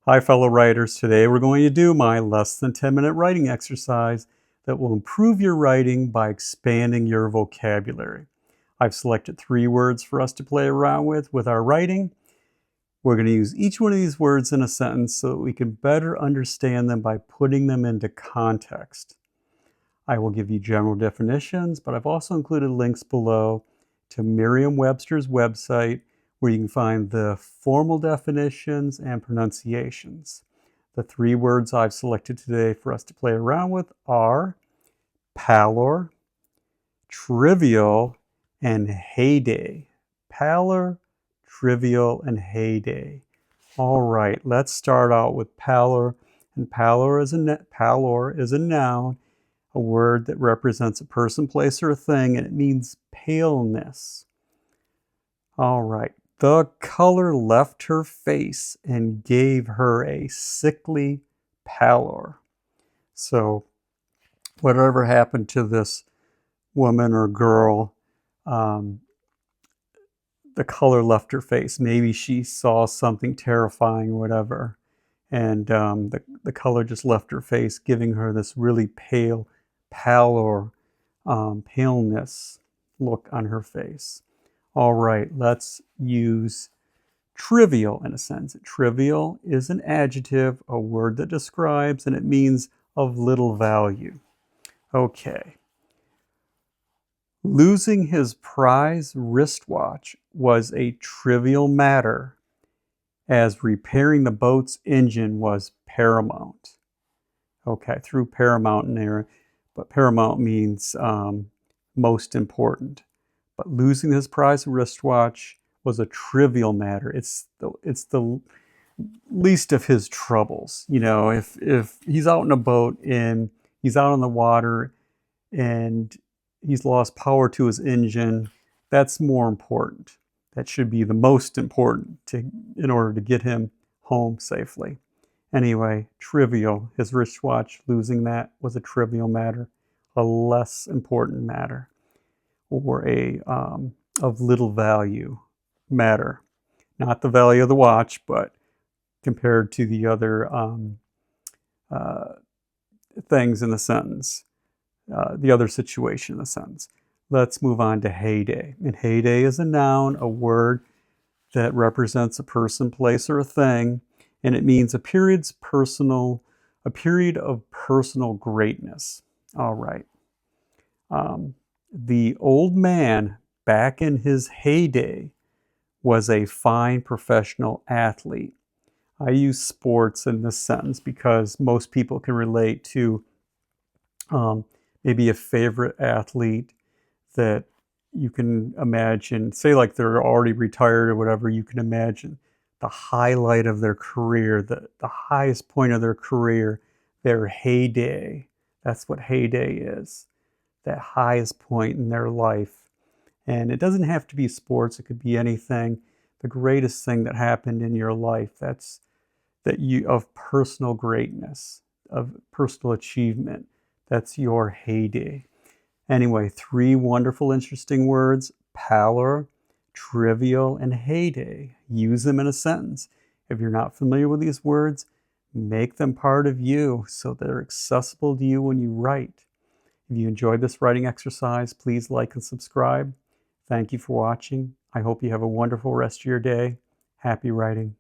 Hi fellow writers, today we're going to do my less than 10-minute writing exercise that will improve your writing by expanding your vocabulary. I've selected 3 words for us to play around with our writing. We're going to use each one of these words in a sentence so that we can better understand them by putting them into context. I will give you general definitions, but I've also included links below to Merriam-Webster's website where you can find the formal definitions and pronunciations. The 3 words I've selected today for us to play around with are pallor, trivial, and heyday. Pallor, trivial, and heyday. All right, let's start out with pallor. And pallor is a noun, a word that represents a person, place, or a thing, and it means paleness. All right. The color left her face and gave her a sickly pallor. So whatever happened to this woman or girl, the color left her face. Maybe she saw something terrifying or whatever, and the color just left her face, giving her this really pale pallor, paleness look on her face. All right, let's use trivial in a sense. Trivial is an adjective, a word that describes, and it means of little value. Okay. Losing his prize wristwatch was a trivial matter, as repairing the boat's engine was paramount. Okay, through paramount in there, but paramount means most important. But losing his prized wristwatch was a trivial matter. It's the least of his troubles. You know, if he's out in a boat and he's out on the water and he's lost power to his engine, that's more important. That should be the most important in order to get him home safely. Anyway, trivial. His wristwatch, losing that was a trivial matter, a less important matter, or a of little value matter. Not the value of the watch, but compared to the other things in the sentence, the other situation in the sentence. Let's move on to heyday. And heyday is a noun, a word that represents a person, place, or a thing, and it means a period of personal greatness. All right. The old man back in his heyday was a fine professional athlete. I use sports in this sentence because most people can relate to maybe a favorite athlete that you can imagine, say like they're already retired or whatever, you can imagine the highlight of their career, the highest point of their career, their heyday. That's what heyday is, that highest point in their life. And it doesn't have to be sports, it could be anything. The greatest thing that happened in your life, of personal greatness, of personal achievement, that's your heyday. Anyway, 3 wonderful, interesting words: pallor, trivial, and heyday. Use them in a sentence. If you're not familiar with these words, make them part of you so they're accessible to you when you write. If you enjoyed this writing exercise, please like and subscribe. Thank you for watching. I hope you have a wonderful rest of your day. Happy writing.